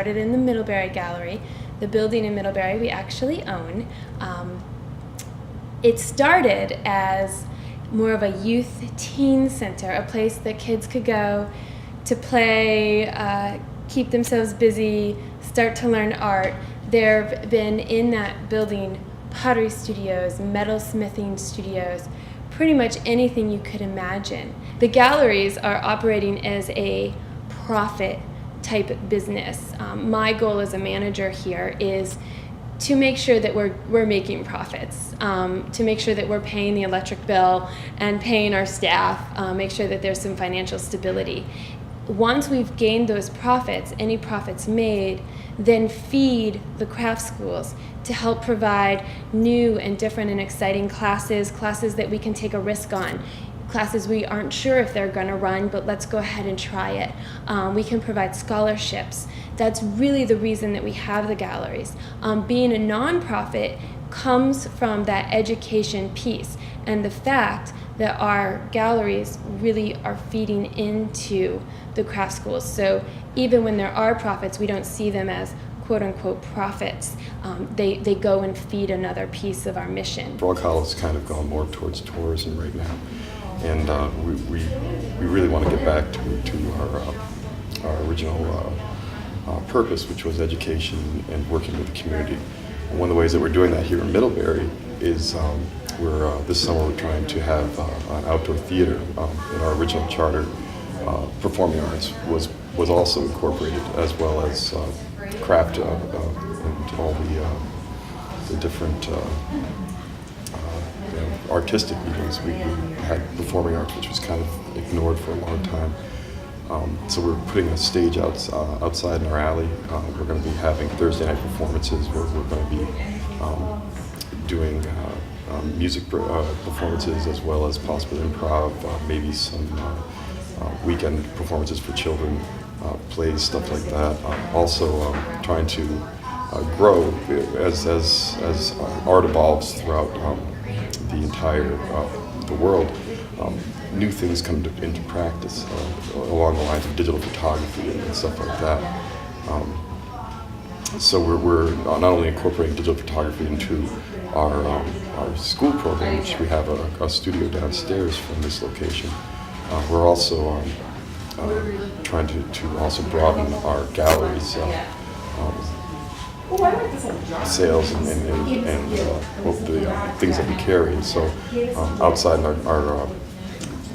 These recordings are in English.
started in the Middlebury Gallery. The building in Middlebury we actually own. It started as more of a youth teen center, a place that kids could go to play, keep themselves busy, start to learn art. There have been in that building pottery studios, metalsmithing studios, pretty much anything you could imagine. The galleries are operating as a profit type business. My goal as a manager here is to make sure that we're making profits, to make sure that we're paying the electric bill and paying our staff, make sure that there's some financial stability. Once we've gained those profits, any profits made, then feed the craft schools to help provide new and different and exciting classes that we can take a risk on, classes we aren't sure if they're going to run, but let's go ahead and try it. We can provide scholarships. That's really the reason that we have the galleries. Being a nonprofit comes from that education piece and the fact that our galleries really are feeding into the craft schools. So even when there are profits, we don't see them as quote-unquote profits. They go and feed another piece of our mission. Frog Hollow's kind of gone more towards tourism right now, and we really want to get back to our original purpose, which was education and working with the community. And one of the ways that we're doing that here in Middlebury is this summer we're trying to have an outdoor theater. In our original charter, performing arts was also incorporated, as well as craft and all the different artistic mediums. We had performing arts, which was kind of ignored for a long time. So we're putting a stage outside in our alley. We're going to be having Thursday night performances where we're going to be doing music performances, as well as possible improv, maybe some weekend performances for children, plays, stuff like that. Also trying to grow as art evolves throughout the entire the world. New things come into practice along the lines of digital photography and stuff like that. So we're not only incorporating digital photography into our school program, which we have a studio downstairs from this location. We're also trying to also broaden our galleries sales and the things that we carry. So outside in our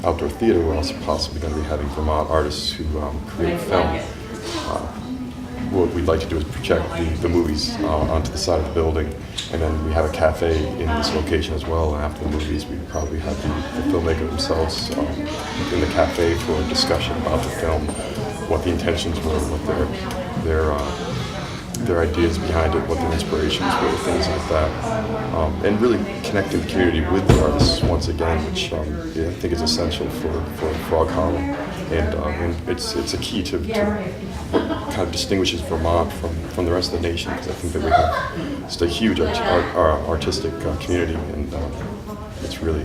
outdoor theater, we're also possibly going to be having Vermont artists who create film. What we'd like to do is project the movies onto the side of the building, and then we have a cafe in this location as well. And after the movies, we probably have the filmmaker themselves in the cafe for a discussion about the film, what the intentions were, what their ideas behind it, what their inspirations were, things like that, and really connecting the community with the artists once again, which I think is essential for Frog Hollow, and it's a key to kind of distinguishes Vermont from the rest of the nation, because I think that we have just a huge artistic community, and it's really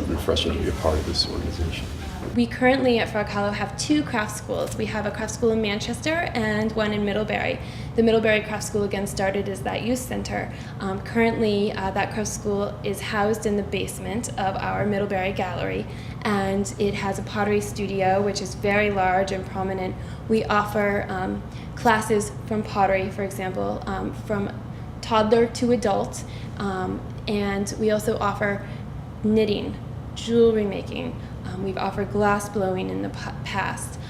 refreshing to be a part of this organization. We currently at Frog Hollow have 2 craft schools. We have a craft school in Manchester and one in Middlebury. The Middlebury Craft School again started as that youth center. Currently that craft school is housed in the basement of our Middlebury gallery, and it has a pottery studio which is very large and prominent. We offer classes from pottery, for example, from toddler to adult, and we also offer knitting, jewelry making. We've offered glass blowing in the past,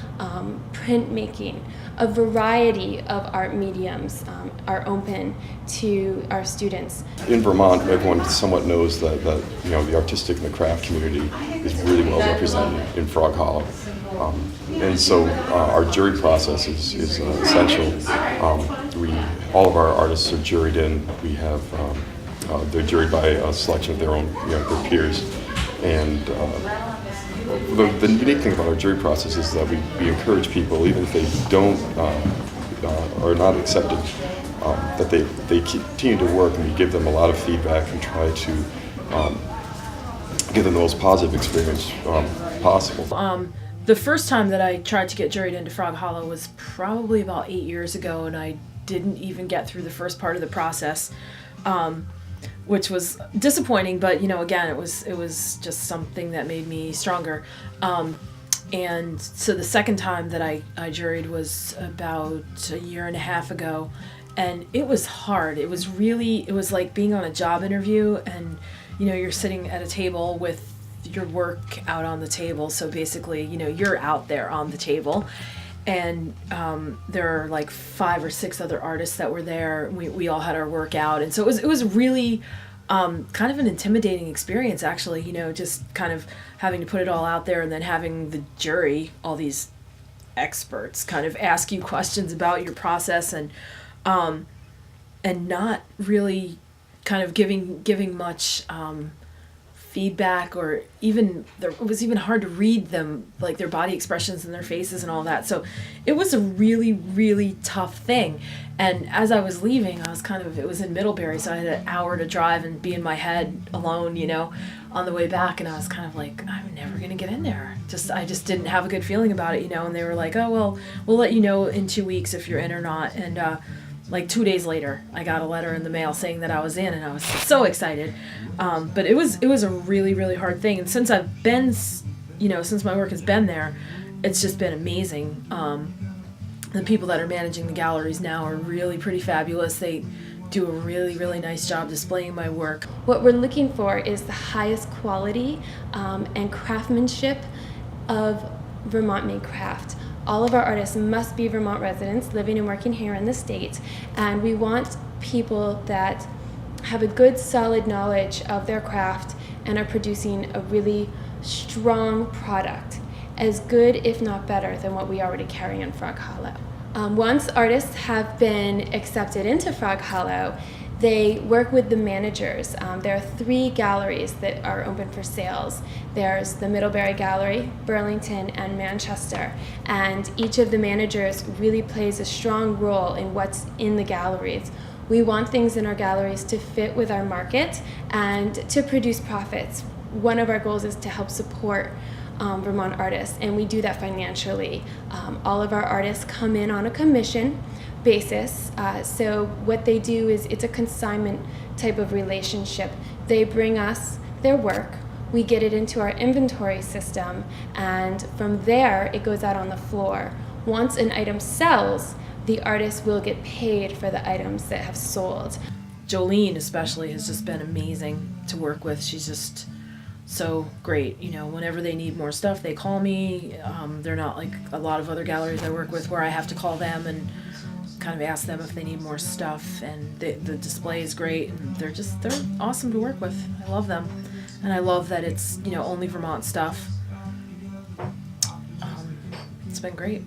printmaking. A variety of art mediums are open to our students. In Vermont, everyone somewhat knows that the artistic and the craft community is really well represented in Frog Hollow. And so our jury process is essential. All of our artists are juried in. We have they're juried by a selection of their own their peers, and the unique thing about our jury process is that we encourage people, even if they don't are not accepted, that they continue to work, and we give them a lot of feedback and try to give them the most positive experience possible. The first time that I tried to get juried into Frog Hollow was probably about 8 years ago, and I didn't even get through the first part of the process, which was disappointing. But again, it was just something that made me stronger. And so the second time that I juried was about a year and a half ago, and it was hard. It was like being on a job interview, and you're sitting at a table with your work out on the table. So basically, you're out there on the table, and there are like 5 or 6 other artists that were there. We all had our work out, and so it was really kind of an intimidating experience, actually. Just kind of having to put it all out there, and then having the jury, all these experts, kind of ask you questions about your process, and not really kind of giving much feedback, or even it was even hard to read them, like their body expressions and their faces and all that. So it was a really, really tough thing. And as I was leaving, it was in Middlebury, so I had an hour to drive and be in my head alone, on the way back. And I was kind of like, I'm never going to get in there. I just didn't have a good feeling about it, and they were like, oh, well, we'll let you know in 2 weeks if you're in or not. And like 2 days later, I got a letter in the mail saying that I was in, and I was so excited. But it was a really, really hard thing. And since I've been, since my work has been there, it's just been amazing. The people that are managing the galleries now are really pretty fabulous. They do a really, really nice job displaying my work. What we're looking for is the highest quality and craftsmanship of Vermont-made craft. All of our artists must be Vermont residents living and working here in the state, and we want people that have a good, solid knowledge of their craft and are producing a really strong product, as good, if not better, than what we already carry in Frog Hollow. Once artists have been accepted into Frog Hollow, they work with the managers. There are 3 galleries that are open for sales. There's the Middlebury Gallery, Burlington, and Manchester. And each of the managers really plays a strong role in what's in the galleries. We want things in our galleries to fit with our market and to produce profits. One of our goals is to help support Vermont artists, and we do that financially. All of our artists come in on a commission basis. So what they do is it's a consignment type of relationship. They bring us their work, we get it into our inventory system, and from there it goes out on the floor. Once an item sells, the artist will get paid for the items that have sold. Jolene especially has just been amazing to work with. She's just so great. Whenever they need more stuff, they call me. They're not like a lot of other galleries I work with where I have to call them and kind of ask them if they need more stuff. And the display is great, and they're awesome to work with. I love them, and I love that it's only Vermont stuff. It's been great.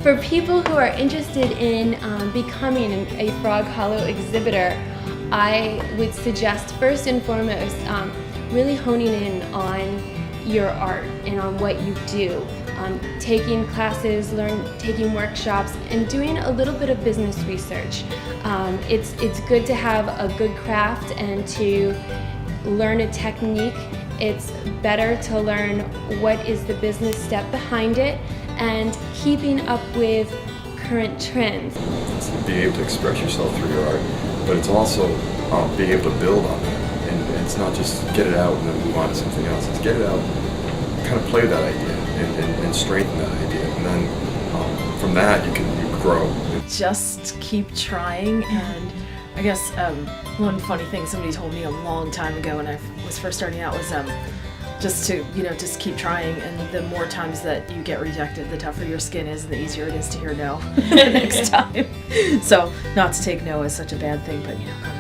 For people who are interested in becoming a Frog Hollow exhibitor, I would suggest first and foremost really honing in on your art and on what you do. Taking classes, taking workshops, and doing a little bit of business research. It's good to have a good craft and to learn a technique. It's better to learn what is the business step behind it and keeping up with current trends. It's being able to express yourself through your art, but it's also being able to build on that. And it's not just get it out and then move on to something else. It's get it out, kind of play with that idea and strengthen that idea. And then from that you can grow. Just keep trying. And I guess one funny thing somebody told me a long time ago when I was first starting out was just to, just keep trying, and the more times that you get rejected, the tougher your skin is and the easier it is to hear no the next time. So not to take no as such a bad thing, but kind of